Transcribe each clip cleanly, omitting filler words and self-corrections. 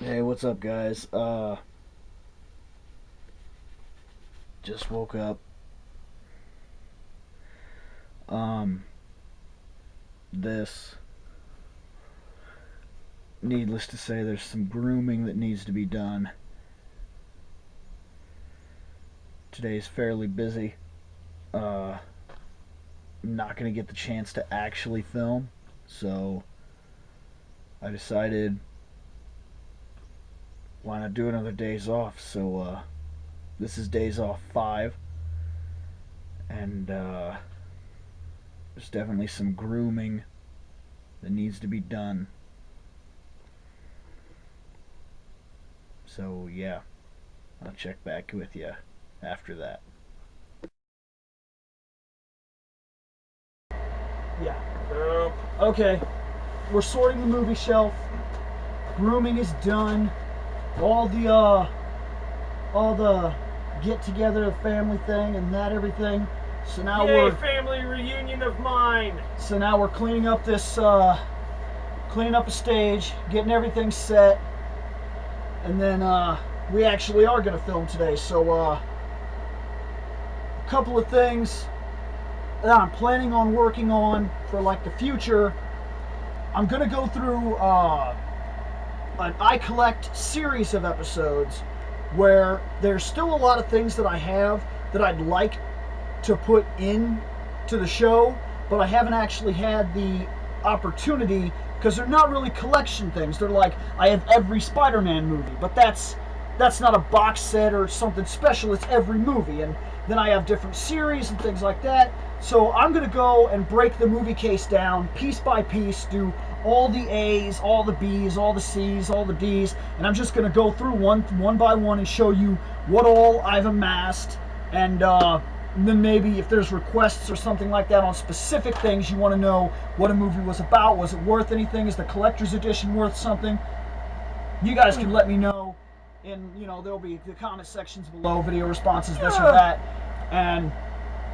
Hey, what's up, guys? Just woke up. Um, this, needless to say, there's some grooming that needs to be done. Today's fairly busy. I'm not gonna get the chance to actually film, so I decided why not do another days off. So, this is days off 5, and there's definitely some grooming that needs to be done. So yeah, I'll check back with you after that. Yeah. Okay. We're sorting the movie shelf. Grooming is done. All the get together family thing and that everything. So now Yay, family reunion of mine. So now we're cleaning up this cleaning up the stage, getting everything set, and then we actually are gonna film today. So a couple of things that I'm planning on working on for like the future. I'm gonna go through an I Collect series of episodes where there's still a lot of things that I have that I'd like to put in to the show, but I haven't actually had the opportunity because they're not really collection things. They're like, I have every Spider-Man movie, but that's not a box set or something special. It's every movie, and then I have different series and things like that. So I'm gonna go and break the movie case down piece by piece, do all the A's, all the B's, all the C's, all the D's, and I'm just gonna go through one by one and show you what all I've amassed, and then maybe if there's requests or something like that on specific things you want to know what a movie was about, was it worth anything, is the collector's edition worth something, you guys can let me know in, there'll be the comment sections below, video responses, this or that, and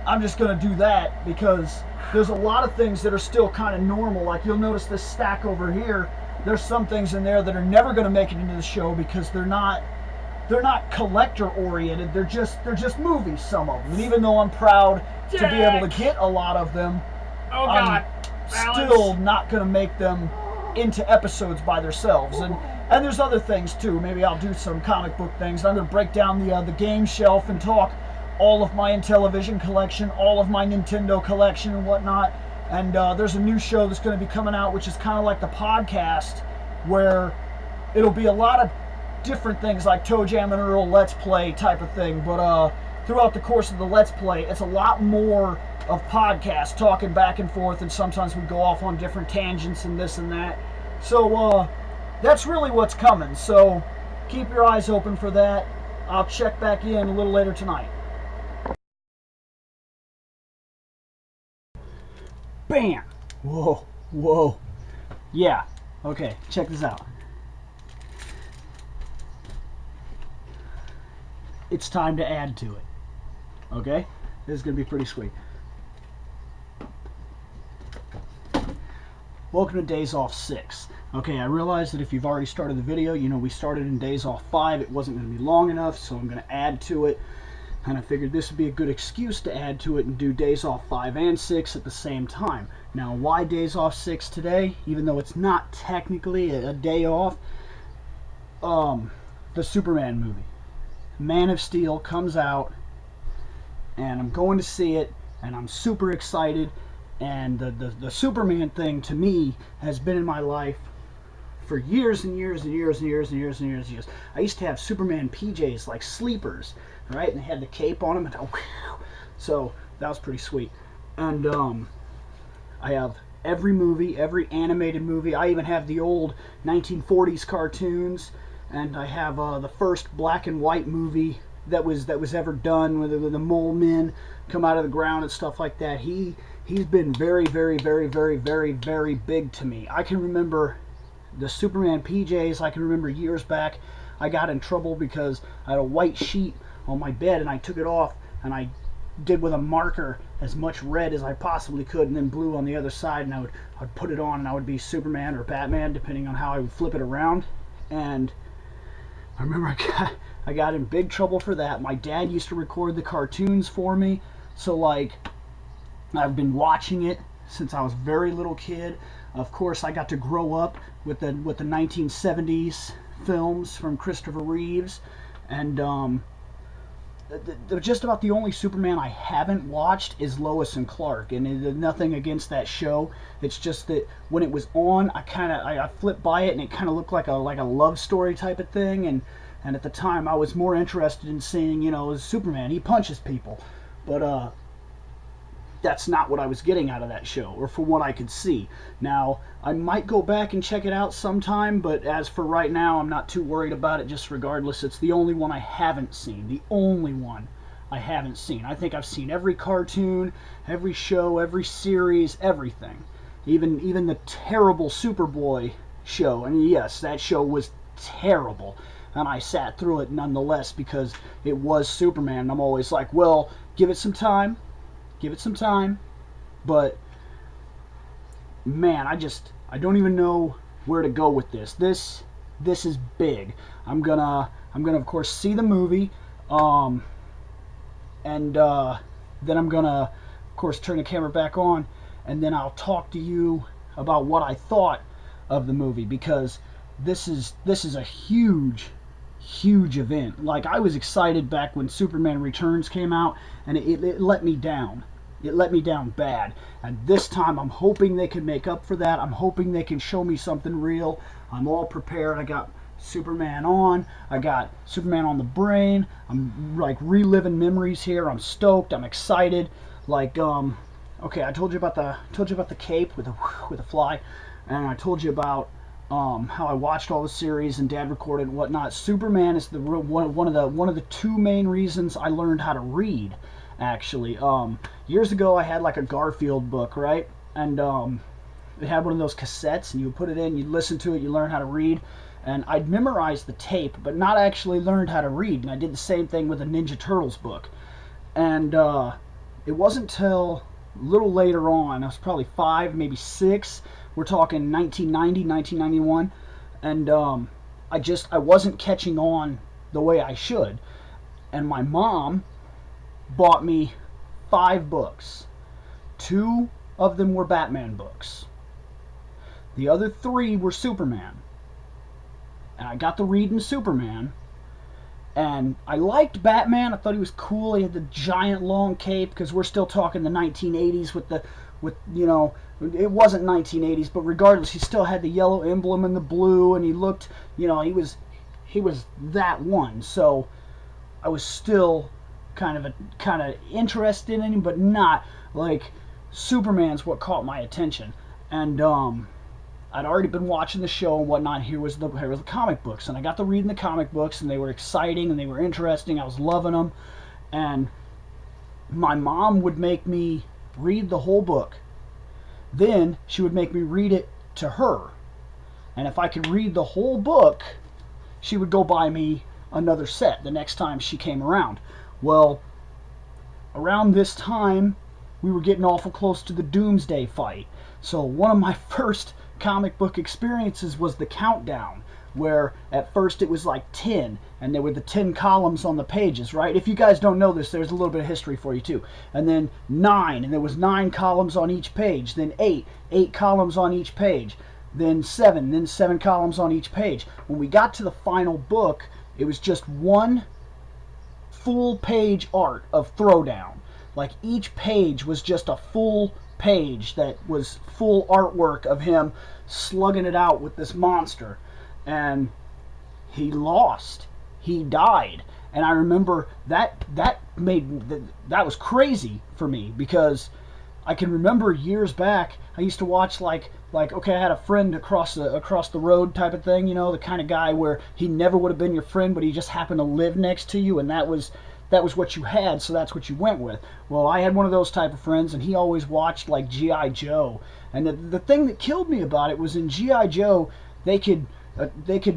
I'm just going to do that because there's a lot of things that are still kind of normal. Like you'll notice this stack over here, there's some things in there that are never going to make it into the show because they're not collector oriented. They're just movies, some of them. And even though I'm proud to be able to get a lot of them, I'm still not going to make them into episodes by themselves. And there's other things too. Maybe I'll do some comic book things. I'm going to break down the game shelf and talk all of my Intellivision collection, all of my Nintendo collection and whatnot. And there's a new show that's going to be coming out, which is kind of like the podcast, where it'll be a lot of different things like Toe Jam and Earl Let's Play type of thing. But throughout the course of the Let's Play, it's a lot more of podcasts, talking back and forth, and sometimes we go off on different tangents and this and that. So that's really what's coming. So keep your eyes open for that. I'll check back in a little later tonight. Bam! Whoa, whoa. Yeah, okay, check this out. It's time to add to it. Okay? This is going to be pretty sweet. Welcome to Days Off 6. Okay, I realized that if you've already started the video, we started in Days Off 5. It wasn't going to be long enough, so I'm going to add to it. And I figured this would be a good excuse to add to it and do Days Off 5 and 6 at the same time. Now, why Days Off 6 today? Even though it's not technically a day off, the Superman movie, Man of Steel, comes out, and I'm going to see it, and I'm super excited. And the Superman thing, to me, has been in my life for years and years and years and years and years and years and years. I used to have Superman PJs, like sleepers, right? And they had the cape on them, and so that was pretty sweet. And I have every movie, every animated movie. I even have the old 1940s cartoons, and I have the first black and white movie that was ever done, with the mole men come out of the ground and stuff like that. He's been very, very, very, very, very, very big to me. I can remember the Superman PJs. I can remember years back I got in trouble because I had a white sheet on my bed and I took it off and I did with a marker as much red as I possibly could and then blue on the other side, and I'd put it on and I would be Superman or Batman depending on how I would flip it around. And I remember I got in big trouble for that. My dad used to record the cartoons for me, so like I've been watching it since I was a very little kid. Of course, I got to grow up with the 1970s films from Christopher Reeves, and just about the only Superman I haven't watched is Lois and Clark, and nothing against that show. It's just that when it was on, I flipped by it, and it kind of looked like a love story type of thing, and at the time I was more interested in seeing, you know, Superman. He punches people, but that's not what I was getting out of that show, or for what I could see. Now, I might go back and check it out sometime, but as for right now, I'm not too worried about it, just regardless. It's the only one I haven't seen. The only one I haven't seen. I think I've seen every cartoon, every show, every series, everything. Even the terrible Superboy show. And yes, that show was terrible. And I sat through it nonetheless because it was Superman. And I'm always like, well, give it some time. Give it some time. But man, I don't even know where to go with this. This is big. I'm gonna of course see the movie, and then I'm gonna of course turn the camera back on, and then I'll talk to you about what I thought of the movie, because this is a huge event. Like, I was excited back when Superman Returns came out, and it let me down. It let me down bad. And this time I'm hoping they can make up for that. I'm hoping they can show me something real. I'm all prepared. I got Superman on. I got Superman on the brain. I'm like reliving memories here. I'm stoked. I'm excited. Like, okay, I told you about the cape with the fly, and I told you about how I watched all the series and Dad recorded and whatnot. Superman is one of the two main reasons I learned how to read. Actually, years ago I had like a Garfield book, right? And it had one of those cassettes, and you would put it in, you'd listen to it, you learn how to read. And I'd memorized the tape, but not actually learned how to read. And I did the same thing with a Ninja Turtles book. And it wasn't till a little later on, I was probably 5, maybe 6. We're talking 1990, 1991. And I wasn't catching on the way I should. And my mom bought me 5 books. 2 of them were Batman books. The other 3 were Superman. And I got to reading Superman. And I liked Batman. I thought he was cool. He had the giant long cape, because we're still talking the 1980s with you know, it wasn't 1980s, but regardless, he still had the yellow emblem and the blue, and he looked, you know, he was that one. So I was still kind of interested in him, but not like Superman's what caught my attention. And I'd already been watching the show and whatnot. Here was the comic books, and I got to reading the comic books, and they were exciting and they were interesting. I was loving them, and my mom would make me read the whole book. Then she would make me read it to her, and if I could read the whole book, she would go buy me another set the next time she came around. Well, around this time, we were getting awful close to the Doomsday fight. So one of my first comic book experiences was the Countdown, where at first it was like 10, and there were the 10 columns on the pages, right? If you guys don't know this, there's a little bit of history for you too. And then 9, and there was 9 columns on each page. Then 8 columns on each page. Then 7 columns on each page. When we got to the final book, it was just one full page art of Throwdown. Like, each page was just a full page that was full artwork of him slugging it out with this monster. And he lost. He died. And I remember that was crazy for me, because I can remember years back I used to watch like okay, I had a friend across the road type of thing, you know, the kind of guy where he never would have been your friend, but he just happened to live next to you, and that was what you had, so that's what you went with. Well, I had one of those type of friends, and he always watched like G.I. Joe. And the thing that killed me about it was in G.I. Joe, they could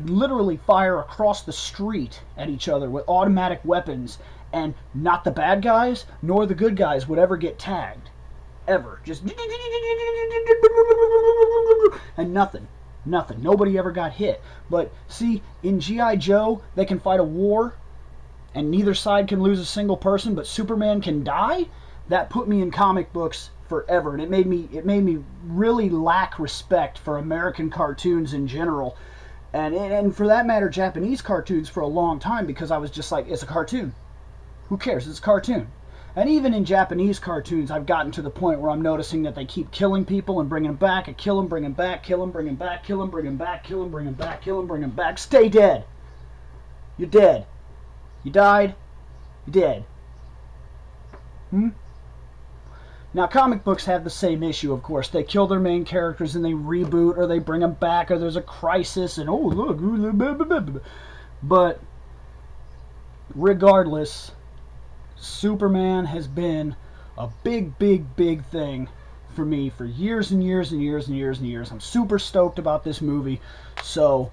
literally fire across the street at each other with automatic weapons, and not the bad guys nor the good guys would ever get tagged. Ever. Just and nothing. Nothing. Nobody ever got hit. But see, in G.I. Joe, they can fight a war and neither side can lose a single person, but Superman can die. That put me in comic books forever, and it made me really lack respect for American cartoons in general, and for that matter, Japanese cartoons for a long time, because I was just like, it's a cartoon. Who cares? It's a cartoon. And even in Japanese cartoons, I've gotten to the point where I'm noticing that they keep killing people and bringing them back, and kill them, bring them back, kill them, bring them back, kill them, bring them back, kill them, bring them back, kill them, bring them back. Stay dead. You're dead. You died. You're dead. Now, comic books have the same issue, of course. They kill their main characters and they reboot, or they bring them back, or there's a crisis, and oh, look. But regardless, Superman has been a big, big, big thing for me for years and years and years and years and years. I'm super stoked about this movie, so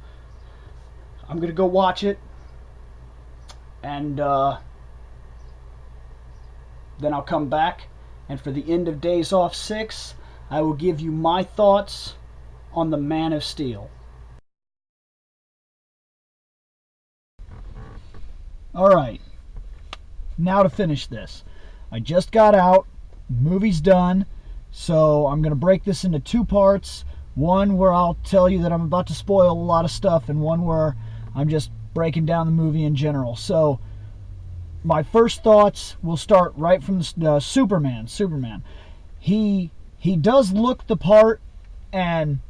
I'm going to go watch it, and then I'll come back, and for the end of Days Off 6, I will give you my thoughts on the Man of Steel. Alright, now to finish this. I just got out, movie's done, so I'm going to break this into two parts. One where I'll tell you that I'm about to spoil a lot of stuff, and one where I'm just breaking down the movie in general. So, my first thoughts will start right from the Superman. He does look the part, and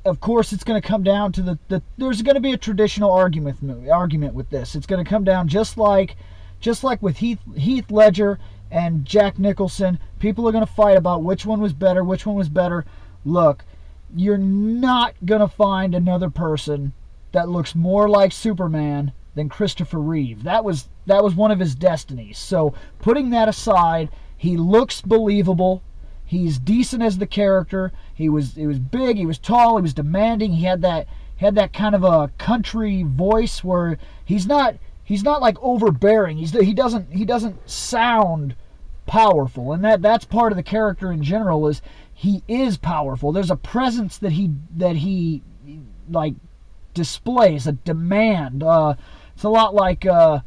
of course it's going to come down to there's going to be a traditional argument with this. It's going to come down just like with Heath Ledger and Jack Nicholson. People are going to fight about which one was better. Look, you're not going to find another person that looks more like Superman than Christopher Reeve. That was one of his destinies. So putting that aside, he looks believable. He's decent as the character. He was big. He was tall. He was demanding. He had that kind of a country voice where he's not like overbearing. He doesn't sound powerful, and that's part of the character in general. Is he is powerful. There's a presence that he like displays, a demand. It's a lot like to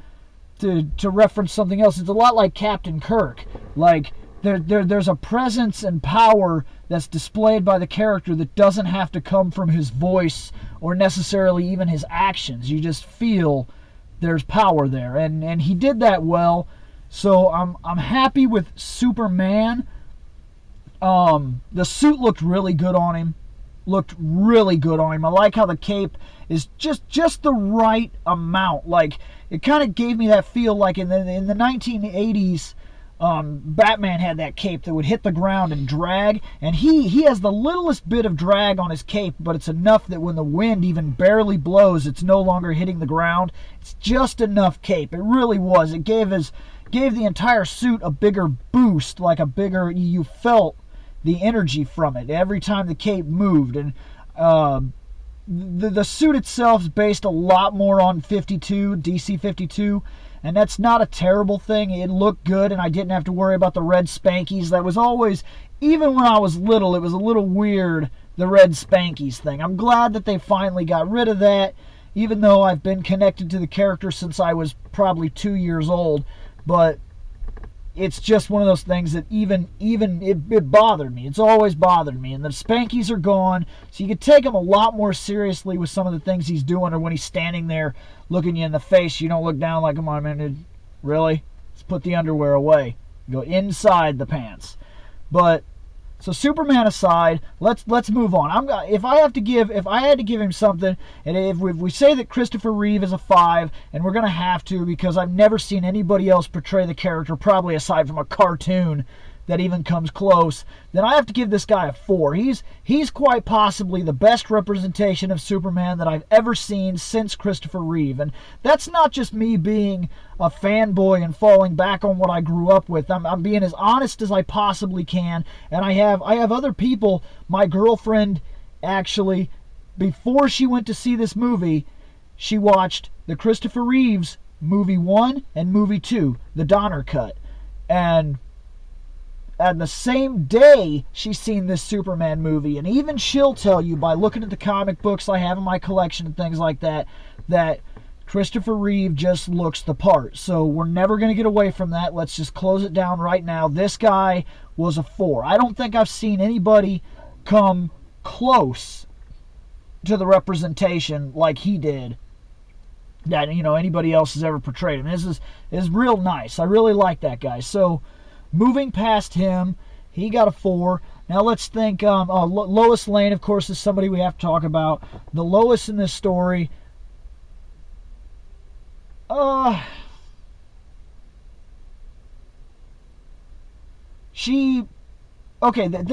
reference something else. It's a lot like Captain Kirk. Like there's a presence and power that's displayed by the character that doesn't have to come from his voice or necessarily even his actions. You just feel there's power there, and he did that well. So I'm happy with Superman. The suit looked really good on him. I like how the cape is just the right amount. Like, it kind of gave me that feel like in the 1980s, Batman had that cape that would hit the ground and drag, and he has the littlest bit of drag on his cape, but it's enough that when the wind even barely blows, it's no longer hitting the ground. It's just enough cape. It really was. It gave the entire suit a bigger boost, you felt the energy from it every time the cape moved. And the suit itself is based a lot more on DC 52, and that's not a terrible thing. It looked good, and I didn't have to worry about the red spankies. That was always, even when I was little, it was a little weird, the red spankies thing. I'm glad that they finally got rid of that, even though I've been connected to the character since I was probably 2 years old. But it's just one of those things that even it bothered me. It's always bothered me. And the spankies are gone, so you can take him a lot more seriously with some of the things he's doing, or when he's standing there looking you in the face. You don't look down like, come on, man, really? Let's put the underwear away. Go inside the pants. But so Superman aside, let's move on. If I had to give him something, and if we say that Christopher Reeve is a 5, and we're gonna have to, because I've never seen anybody else portray the character, probably aside from a cartoon, that even comes close, then I have to give this guy a 4. He's quite possibly the best representation of Superman that I've ever seen since Christopher Reeve. And that's not just me being a fanboy and falling back on what I grew up with. I'm being as honest as I possibly can. And I have other people. My girlfriend, actually, before she went to see this movie, she watched the Christopher Reeves movie 1 and movie 2, the Donner cut. And And the same day she's seen this Superman movie, and even she'll tell you by looking at the comic books I have in my collection and things like that, that Christopher Reeve just looks the part. So we're never going to get away from that. Let's just close it down right now. This guy was a 4. I don't think I've seen anybody come close to the representation like he did that, you know, anybody else has ever portrayed him. This is real nice. I really like that guy. So moving past him, he got a 4. Now let's think, Lois Lane, of course, is somebody we have to talk about. The Lois in this story, they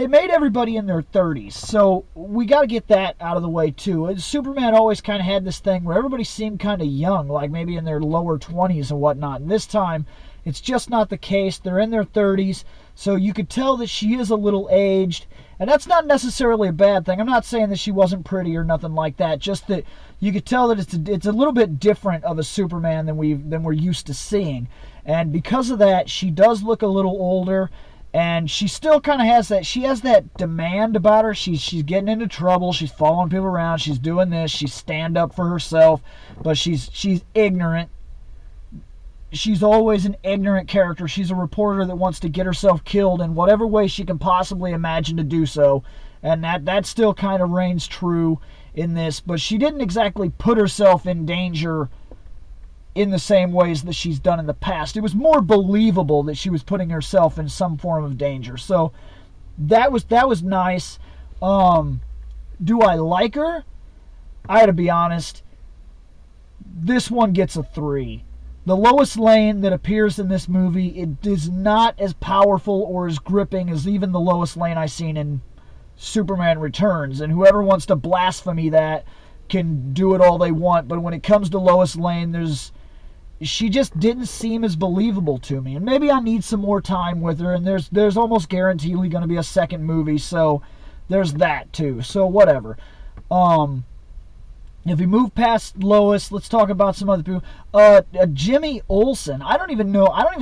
made everybody in their 30s, so we got to get that out of the way too. Superman always kind of had this thing where everybody seemed kind of young, like maybe in their lower 20s and whatnot. And this time, it's just not the case. They're in their 30s, so you could tell that she is a little aged, and that's not necessarily a bad thing. I'm not saying that she wasn't pretty or nothing like that, just that you could tell that it's a little bit different of a Superman than we're used to seeing. And because of that, she does look a little older. And she still kind of has that. She has that demand about her. She's getting into trouble. She's following people around. She's doing this. She's stand up for herself. But she's ignorant. She's always an ignorant character. She's a reporter that wants to get herself killed in whatever way she can possibly imagine to do so. And that still kind of reigns true in this. But she didn't exactly put herself in danger in the same ways that she's done in the past. It was more believable that she was putting herself in some form of danger. So that was nice. Do I like her? I gotta be honest. This one gets a 3. The Lois Lane that appears in this movie, it is not as powerful or as gripping as even the Lois Lane I seen in Superman Returns. And whoever wants to blaspheme that can do it all they want. But when it comes to Lois Lane, she just didn't seem as believable to me. And maybe I need some more time with her, and there's almost guaranteedly going to be a second movie, so there's that too. So whatever. If we move past Lois, let's talk about some other people. Jimmy Olsen, I don't even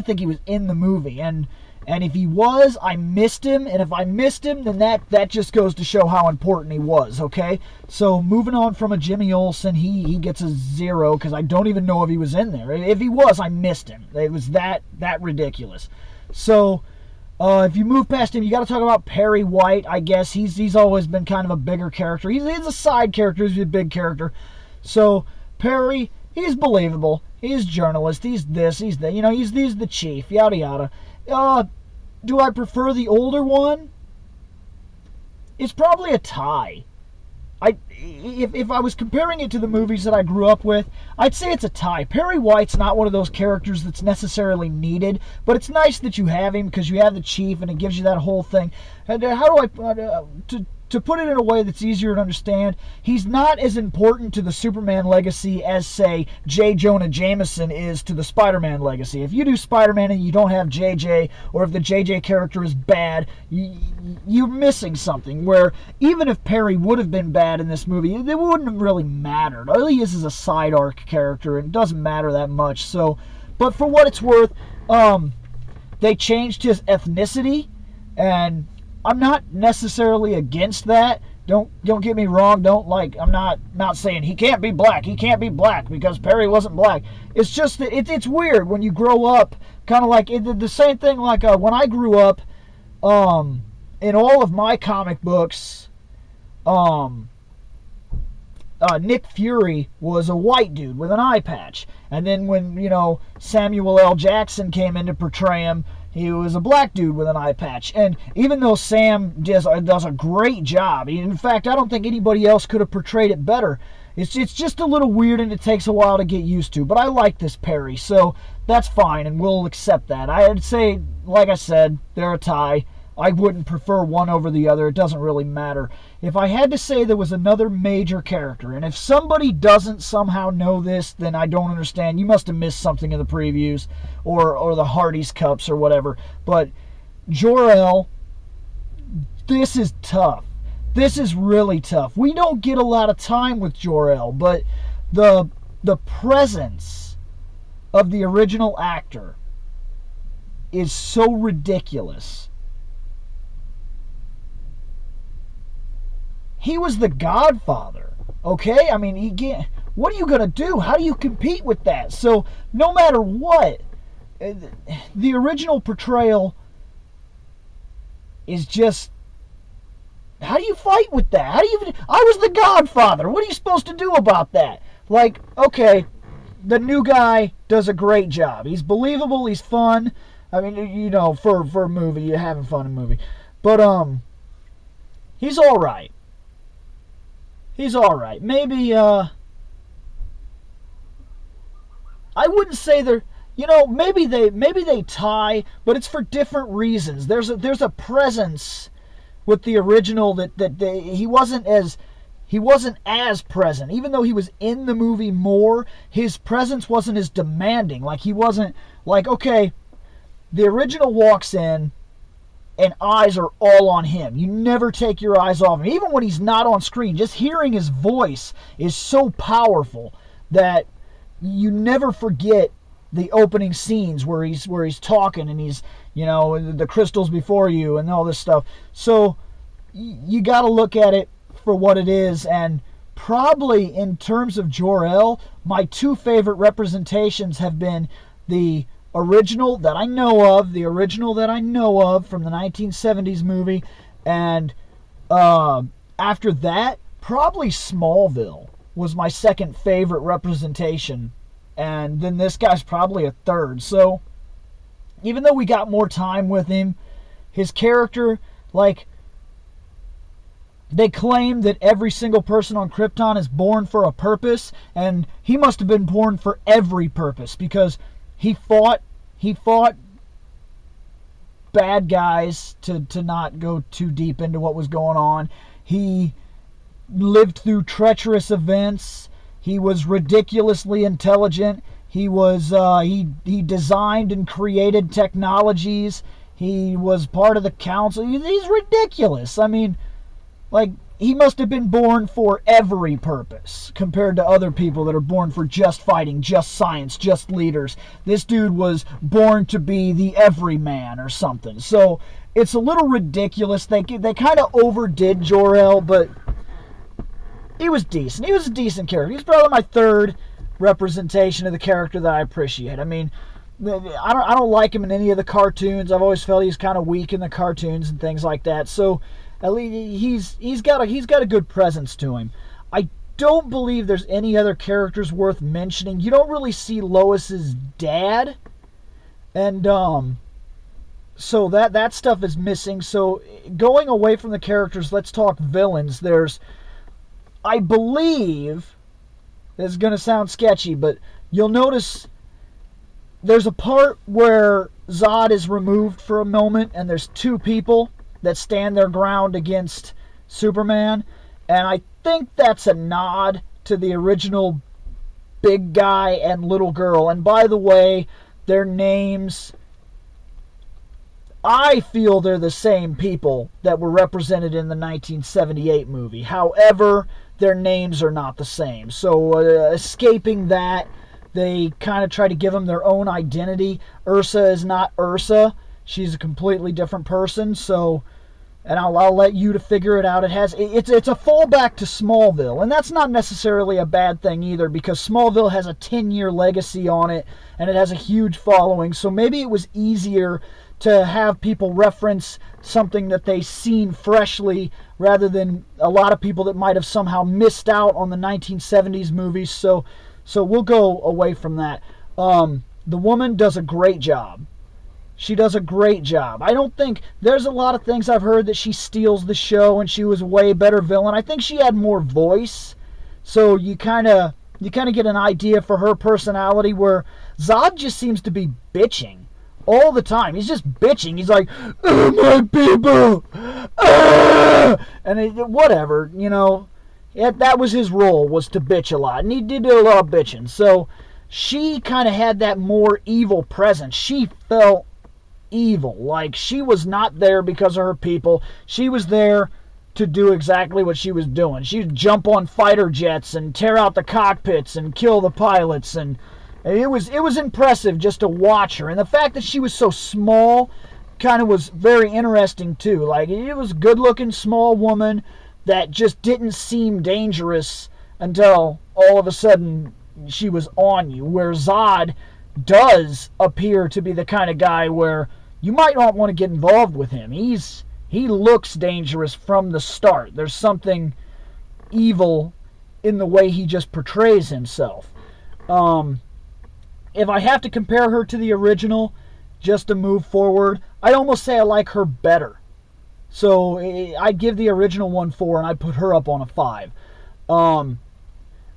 think he was in the movie, and if he was, I missed him, and if I missed him, then that just goes to show how important he was, okay? So moving on from a Jimmy Olsen, he gets a 0, because I don't even know if he was in there. If he was, I missed him. It was that ridiculous. So if you move past him, you got to talk about Perry White, I guess. He's always been kind of a bigger character. He's a side character, he's a big character. So Perry, he's believable. He's a journalist, he's this, he's that. You know, he's the chief, yada yada. Do I prefer the older one? It's probably a tie. If I was comparing it to the movies that I grew up with, I'd say it's a tie. Perry White's not one of those characters that's necessarily needed, but it's nice that you have him because you have the chief and it gives you that whole thing. And how do I to put it in a way that's easier to understand, he's not as important to the Superman legacy as, say, J. Jonah Jameson is to the Spider-Man legacy. If you do Spider-Man and you don't have JJ, or if the JJ character is bad, you're missing something, where even if Perry would have been bad in this movie, it wouldn't have really mattered. All he is a side arc character, and it doesn't matter that much. So, but for what it's worth, they changed his ethnicity, and I'm not necessarily against that. Don't get me wrong. I'm not saying he can't be black. He can't be black because Perry wasn't black. It's just that it's weird when you grow up, kind of like the same thing like when I grew up. In all of my comic books, Nick Fury was a white dude with an eye patch, and then when Samuel L. Jackson came in to portray him, he was a black dude with an eye patch. And even though Sam does a great job, in fact, I don't think anybody else could have portrayed it better. It's just a little weird and it takes a while to get used to. But I like this Perry, so that's fine and we'll accept that. I'd say, like I said, they're a tie. I wouldn't prefer one over the other. It doesn't really matter. If I had to say there was another major character, and if somebody doesn't somehow know this, then I don't understand. You must have missed something in the previews or the Hardy's Cups or whatever. But Jor-El, this is tough. This is really tough. We don't get a lot of time with Jor-El, but the presence of the original actor is so ridiculous he was the Godfather. Okay? I mean, what are you going to do? How do you compete with that? So, no matter what, the original portrayal is just, how do you fight with that? I was the Godfather. What are you supposed to do about that? Like, okay, the new guy does a great job. He's believable, he's fun. I mean, you know, for a movie, you're having fun in a movie. But, he's alright. He's alright. Maybe, I wouldn't say they're, you know, maybe they tie, but it's for different reasons. There's a presence with the original that he wasn't as present. Even though he was in the movie more, his presence wasn't as demanding. Like, he wasn't like, okay, the original walks in and eyes are all on him. You never take your eyes off him. Even when he's not on screen, just hearing his voice is so powerful that you never forget the opening scenes where he's talking and he's, you know, the crystals before you and all this stuff. So you got to look at it for what it is. And probably in terms of Jor-El, my two favorite representations have been the original that I know of from the 1970s movie, and after that, probably Smallville was my second favorite representation, and then this guy's probably a third. So even though we got more time with him, his character, like, they claim that every single person on Krypton is born for a purpose, and he must have been born for every purpose, because he fought bad guys, to not go too deep into what was going on. He lived through treacherous events. He was ridiculously intelligent. He was he designed and created technologies. He was part of the council. He's ridiculous. I mean, like, he must have been born for every purpose compared to other people that are born for just fighting, just science, just leaders. This dude was born to be the everyman or something. So it's a little ridiculous. They kind of overdid Jor-El, but he was decent. He was a decent character. He's probably my third representation of the character that I appreciate. I mean, I don't like him in any of the cartoons. I've always felt he's kind of weak in the cartoons and things like that. So at least he's got a good presence to him. I don't believe there's any other characters worth mentioning. You don't really see Lois's dad, and so that stuff is missing. So going away from the characters, let's talk villains. I believe, this is going to sound sketchy, but you'll notice there's a part where Zod is removed for a moment, and there's two people that stand their ground against Superman, and I think that's a nod to the original big guy and little girl. And by the way, their names, I feel they're the same people that were represented in the 1978 movie. However, their names are not the same. So escaping that, they kind of try to give them their own identity. Ursa is not Ursa. She's a completely different person. So, and I'll let you to figure it out. It's a fallback to Smallville, and that's not necessarily a bad thing either, because Smallville has a 10-year legacy on it, and it has a huge following. So maybe it was easier to have people reference something that they've seen freshly, rather than a lot of people that might have somehow missed out on the 1970s movies. So we'll go away from that. The woman does a great job. She does a great job. I don't think, there's a lot of things I've heard that she steals the show and she was a way better villain. I think she had more voice, so you kind of get an idea for her personality, where Zod just seems to be bitching all the time. He's just bitching. He's like, oh, my people, and whatever, you know. That was his role, was to bitch a lot, and he did do a lot of bitching. So she kind of had that more evil presence. She felt evil. Like, she was not there because of her people. She was there to do exactly what she was doing. She'd jump on fighter jets and tear out the cockpits and kill the pilots, and it was impressive just to watch her. And the fact that she was so small kind of was very interesting too. Like, it was a good looking small woman, that just didn't seem dangerous until all of a sudden she was on you. Where Zod does appear to be the kind of guy where you might not want to get involved with him. He looks dangerous from the start. There's something evil in the way he just portrays himself. If I have to compare her to the original, just to move forward, I'd almost say I like her better. So I'd give the original one 4, and I'd put her up on a 5.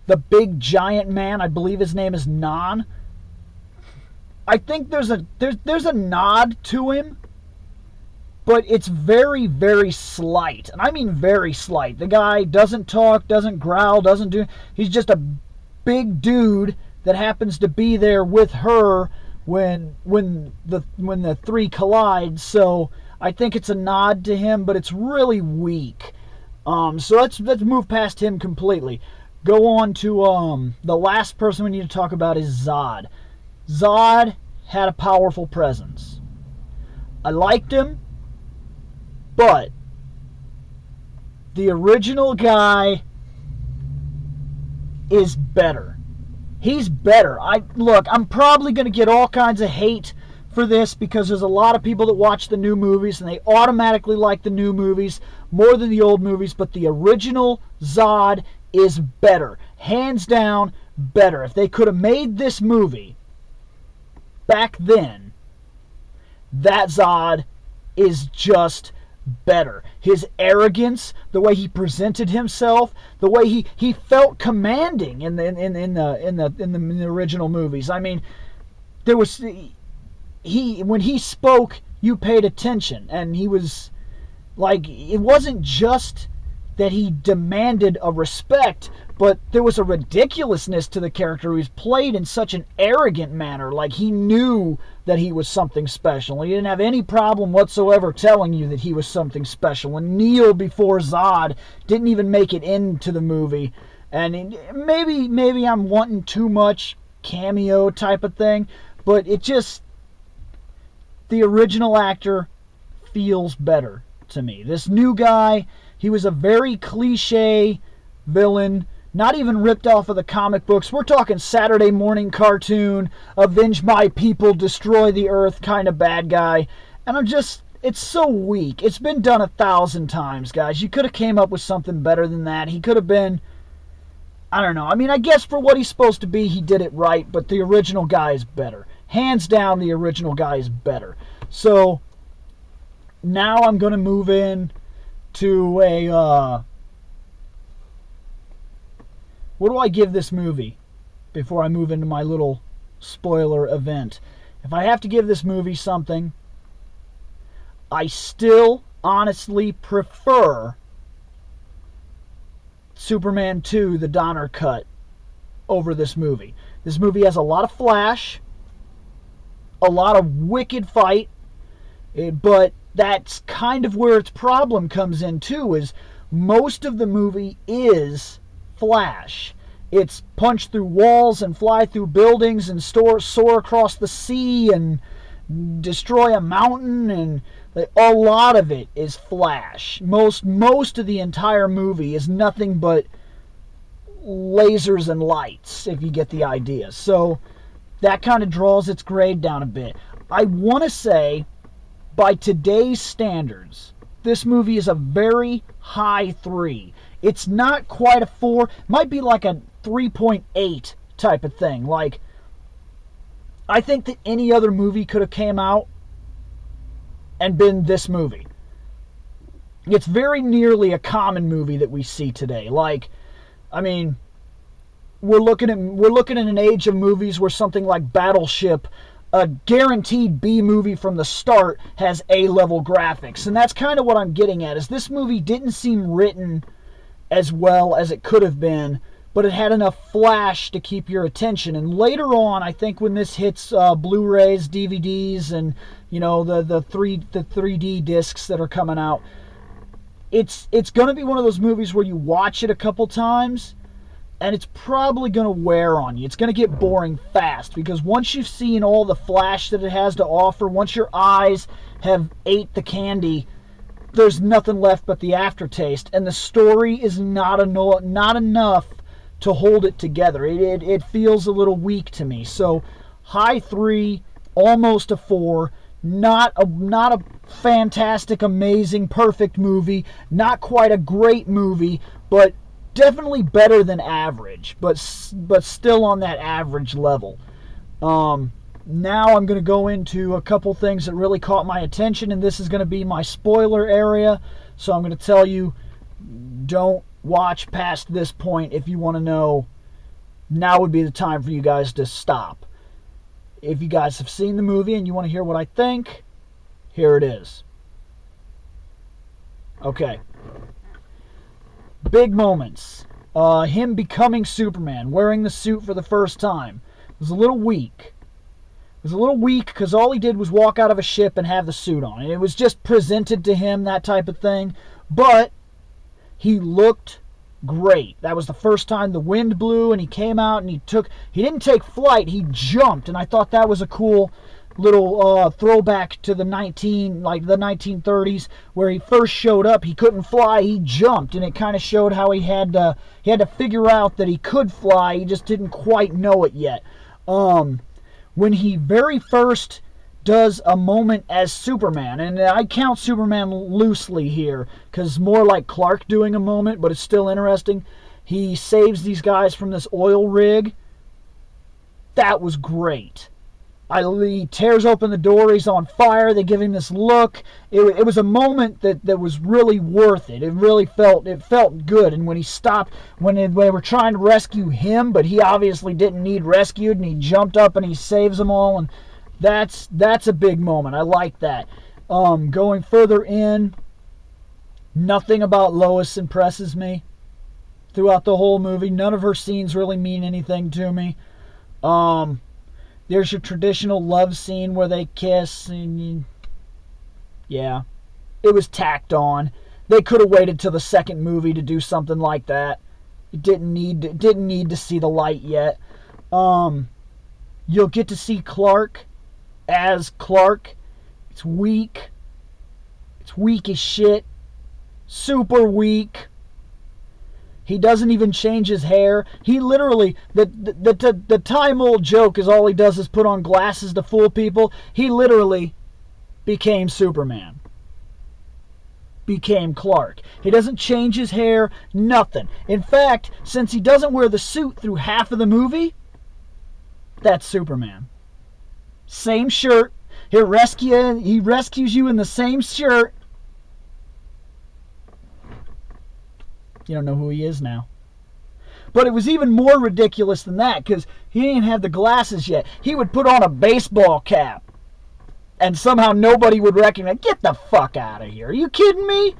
The big giant man, I believe his name is Nan. I think there's a nod to him, but it's very, very slight. And I mean very slight. The guy doesn't talk, doesn't growl, doesn't do... He's just a big dude that happens to be there with her when the three collide. So I think it's a nod to him, but it's really weak. So let's move past him completely. Go on to the last person we need to talk about is Zod. Zod had a powerful presence. I liked him, but the original guy is better. He's better. I'm probably going to get all kinds of hate for this because there's a lot of people that watch the new movies and they automatically like the new movies more than the old movies, but the original Zod is better. Hands down, better. If they could have made this movie back then, that Zod is just better. His arrogance, the way he presented himself, the way he felt commanding in the original movies. I mean, there was when he spoke, you paid attention, and he was like, it wasn't just that he demanded a respect, but there was a ridiculousness to the character. He was played in such an arrogant manner, like he knew that he was something special. He didn't have any problem whatsoever telling you that he was something special. And Neil before Zod didn't even make it into the movie. And maybe I'm wanting too much cameo type of thing, but it just, the original actor feels better to me. This new guy, he was a very cliche villain, not even ripped off of the comic books. We're talking Saturday morning cartoon, avenge my people, destroy the earth kind of bad guy. And it's so weak. It's been done 1,000 times, guys. You could have came up with something better than that. He could have been, I don't know. I mean, I guess for what he's supposed to be, he did it right, but the original guy is better. Hands down, the original guy is better. So now I'm going to move in to a, what do I give this movie before I move into my little spoiler event? If I have to give this movie something, I still honestly prefer Superman 2, the Donner cut, over this movie. This movie has a lot of flash, a lot of wicked fight, but that's kind of where its problem comes in too, is most of the movie is flash. It's punch through walls and fly through buildings and soar across the sea and destroy a mountain, and a lot of it is flash. Most of the entire movie is nothing but lasers and lights, if you get the idea. So that kind of draws its grade down a bit. I want to say, by today's standards, this movie is a very high 3. It's not quite a 4. Might be like a 3.8 type of thing. Like, I think that any other movie could have came out and been this movie. It's very nearly a common movie that we see today. Like, I mean, we're looking at an age of movies where something like Battleship, a guaranteed B movie from the start, has A-level graphics. And that's kind of what I'm getting at, is this movie didn't seem written as well as it could have been, but it had enough flash to keep your attention. And later on, I think when this hits Blu-rays, DVDs, and the 3D discs that are coming out, it's going to be one of those movies where you watch it a couple times, and it's probably going to wear on you. It's going to get boring fast, because once you've seen all the flash that it has to offer, once your eyes have ate the candy, there's nothing left but the aftertaste, and the story is not enough to hold it together. It feels a little weak to me. So high 3, almost a 4. Not a fantastic, amazing, perfect movie. Not quite a great movie, but definitely better than average. But still on that average level. Now I'm going to go into a couple things that really caught my attention, and this is going to be my spoiler area. So I'm going to tell you, don't watch past this point if you want to know. Now would be the time for you guys to stop. If you guys have seen the movie and you want to hear what I think, here it is. Okay. Big moments. Him becoming Superman, wearing the suit for the first time. It was a little weak. It was a little weak because all he did was walk out of a ship and have the suit on. And it was just presented to him, that type of thing. But he looked great. That was the first time the wind blew and he came out and he didn't take flight, he jumped, and I thought that was a cool little throwback to the 1930s where he first showed up. He couldn't fly, he jumped, and it kind of showed how he had to figure out that he could fly, he just didn't quite know it yet. When he very first does a moment as Superman, and I count Superman loosely here because more like Clark doing a moment, but it's still interesting. He saves these guys from this oil rig. That was great. He tears open the door, he's on fire, they give him this look. It was a moment that was really worth it. It felt good. And when he stopped, when they were trying to rescue him, but he obviously didn't need rescued, and he jumped up and he saves them all, and that's a big moment. I like that. Going further in, nothing about Lois impresses me throughout the whole movie. None of her scenes really mean anything to me. There's your traditional love scene where they kiss, and yeah, it was tacked on. They could have waited till the second movie to do something like that. It didn't need to see the light yet. You'll get to see Clark as Clark. It's weak. It's weak as shit. Super weak. He doesn't even change his hair. He literally, the time-old joke is all he does is put on glasses to fool people. He literally became Superman. Became Clark. He doesn't change his hair, nothing. In fact, since he doesn't wear the suit through half of the movie, that's Superman. Same shirt. He rescues you in the same shirt. You don't know who he is now. But it was even more ridiculous than that because he didn't have the glasses yet. He would put on a baseball cap and somehow nobody would recognize. Get the fuck out of here. Are you kidding me?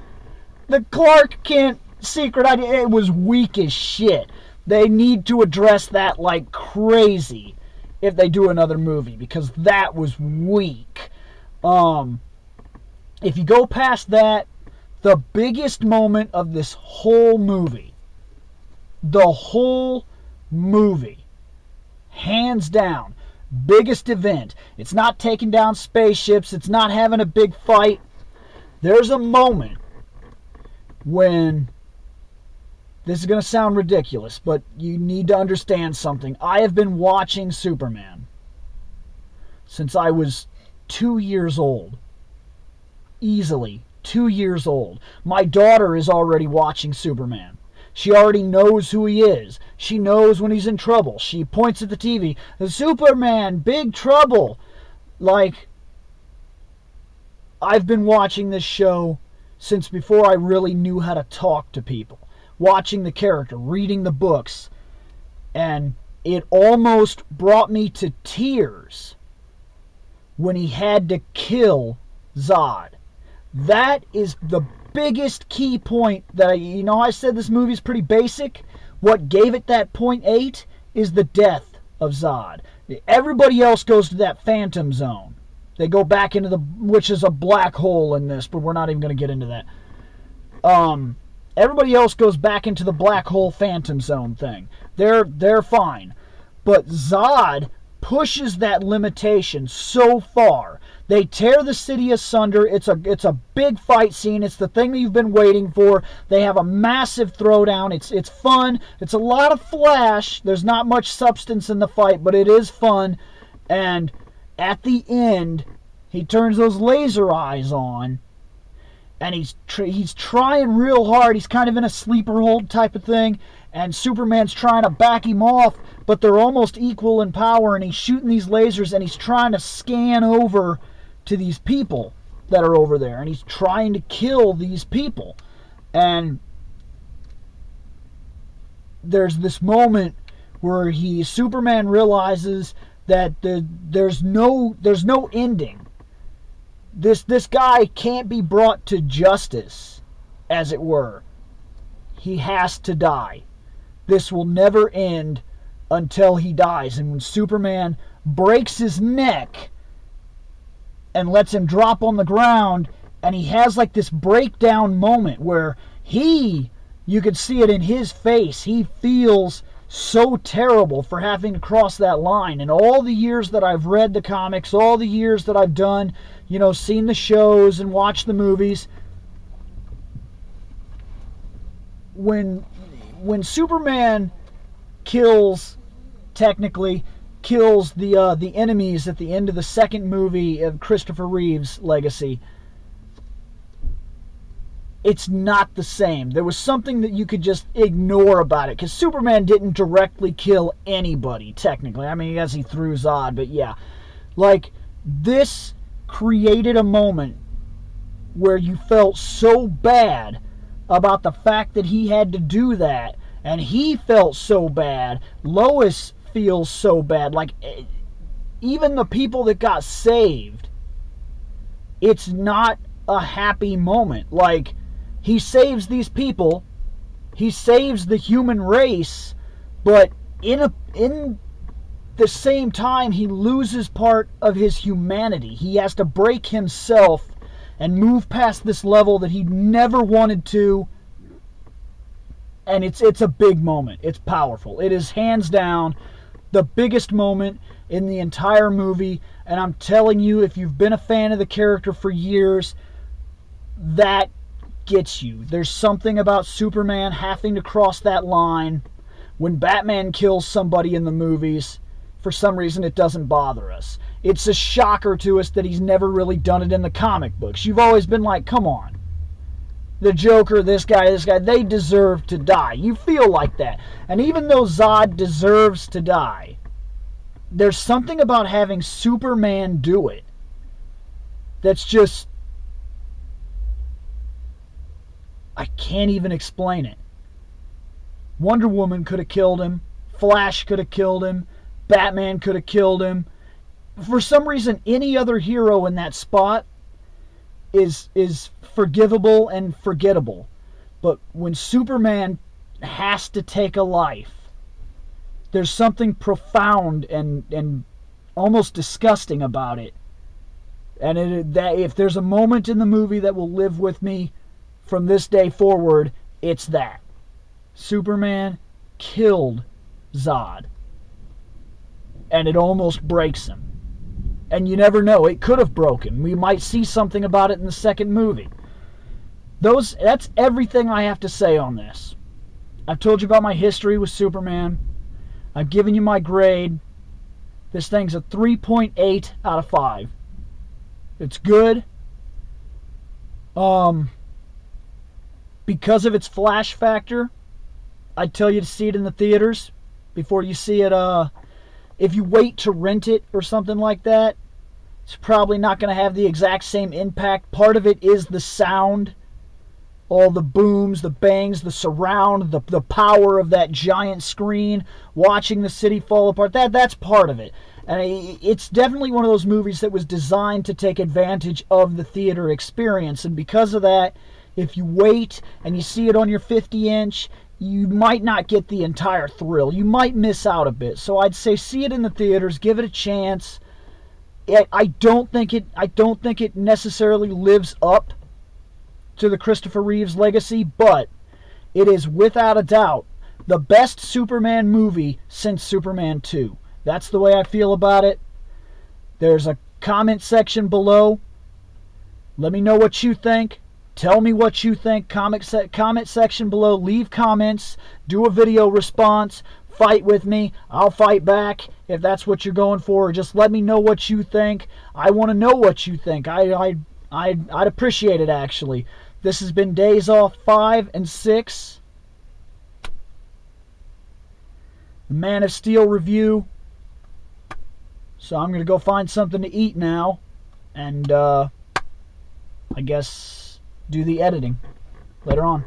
The Clark Kent secret idea, it was weak as shit. They need to address that like crazy if they do another movie because that was weak. If you go past that, the biggest moment of this whole movie, hands down, biggest event. It's not taking down spaceships. It's not having a big fight. There's a moment when, this is going to sound ridiculous, but you need to understand something. I have been watching Superman since I was 2 years old. Easily 2 years old. My daughter is already watching Superman. She already knows who he is. She knows when he's in trouble. She points at the TV. Superman, big trouble. Like, I've been watching this show since before I really knew how to talk to people. Watching the character, reading the books. And it almost brought me to tears when he had to kill Zod. That is the biggest key point that I said this movie's pretty basic. What gave it that 0.8 is the death of Zod. Everybody else goes to that phantom zone. They go back into which is a black hole in this, but we're not even going to get into that. Everybody else goes back into the black hole phantom zone thing. They're fine. But Zod pushes that limitation so far. They tear the city asunder. It's a big fight scene. It's the thing that you've been waiting for. They have a massive throwdown. It's fun. It's a lot of flash. There's not much substance in the fight, but it is fun. And at the end, he turns those laser eyes on, and he's trying real hard. He's kind of in a sleeper hold type of thing, and Superman's trying to back him off, but they're almost equal in power, and he's shooting these lasers, and he's trying to scan over to these people that are over there, and he's trying to kill these people. And there's this moment where Superman realizes that there's no ending. This guy can't be brought to justice, as it were. He has to die. This will never end until he dies. And when Superman breaks his neck and lets him drop on the ground, and he has like this breakdown moment where you could see it in his face, he feels so terrible for having to cross that line. And all the years that I've read the comics, all the years that I've done, seen the shows and watched the movies, when Superman technically kills the enemies at the end of the second movie of Christopher Reeve's legacy, it's not the same. There was something that you could just ignore about it, because Superman didn't directly kill anybody, technically. I mean, yes, he threw Zod, but yeah. Like, this created a moment where you felt so bad about the fact that he had to do that, and he felt so bad. Lois feels so bad. Like, even the people that got saved, it's not a happy moment. Like, he saves these people, he saves the human race, but in the same time, he loses part of his humanity. He has to break himself and move past this level that he never wanted to. And it's a big moment. It's powerful. It is hands down the biggest moment in the entire movie. And I'm telling you, if you've been a fan of the character for years, that gets you. There's something about Superman having to cross that line. When Batman kills somebody in the movies, for some reason it doesn't bother us. It's a shocker to us that he's never really done it in the comic books. You've always been like, come on. The Joker, this guy, they deserve to die. You feel like that. And even though Zod deserves to die, there's something about having Superman do it that's just, I can't even explain it. Wonder Woman could have killed him. Flash could have killed him. Batman could have killed him. For some reason, any other hero in that spot is forgivable and forgettable. But when Superman has to take a life, there's something profound and almost disgusting about it. And that if there's a moment in the movie that will live with me from this day forward, it's that. Superman killed Zod. And it almost breaks him. And you never know, it could have broken. We might see something about it in the second movie. That's everything I have to say on this. I've told you about my history with Superman. I've given you my grade. This thing's a 3.8 out of 5. It's good. Because of its flash factor, I'd tell you to see it in the theaters before you see it. If you wait to rent it or something like that, it's probably not going to have the exact same impact. Part of it is the sound, all the booms, the bangs, the surround, the power of that giant screen, watching the city fall apart. That's part of it. And it's definitely one of those movies that was designed to take advantage of the theater experience. And because of that, if you wait and you see it on your 50-inch, you might not get the entire thrill. You might miss out a bit. So I'd say see it in the theaters, give it a chance. I don't think it necessarily lives up to the Christopher Reeves legacy, but it is without a doubt the best Superman movie since Superman 2. That's the way I feel about it. There's a comment section below. Let me know what you think. Tell me what you think. Comment section below. Leave comments. Do a video response. Fight with me. I'll fight back if that's what you're going for. Or just let me know what you think. I want to know what you think. I'd appreciate it, actually. This has been Days Off 5 and 6. The Man of Steel review. So I'm going to go find something to eat now. And, I guess do the editing later on.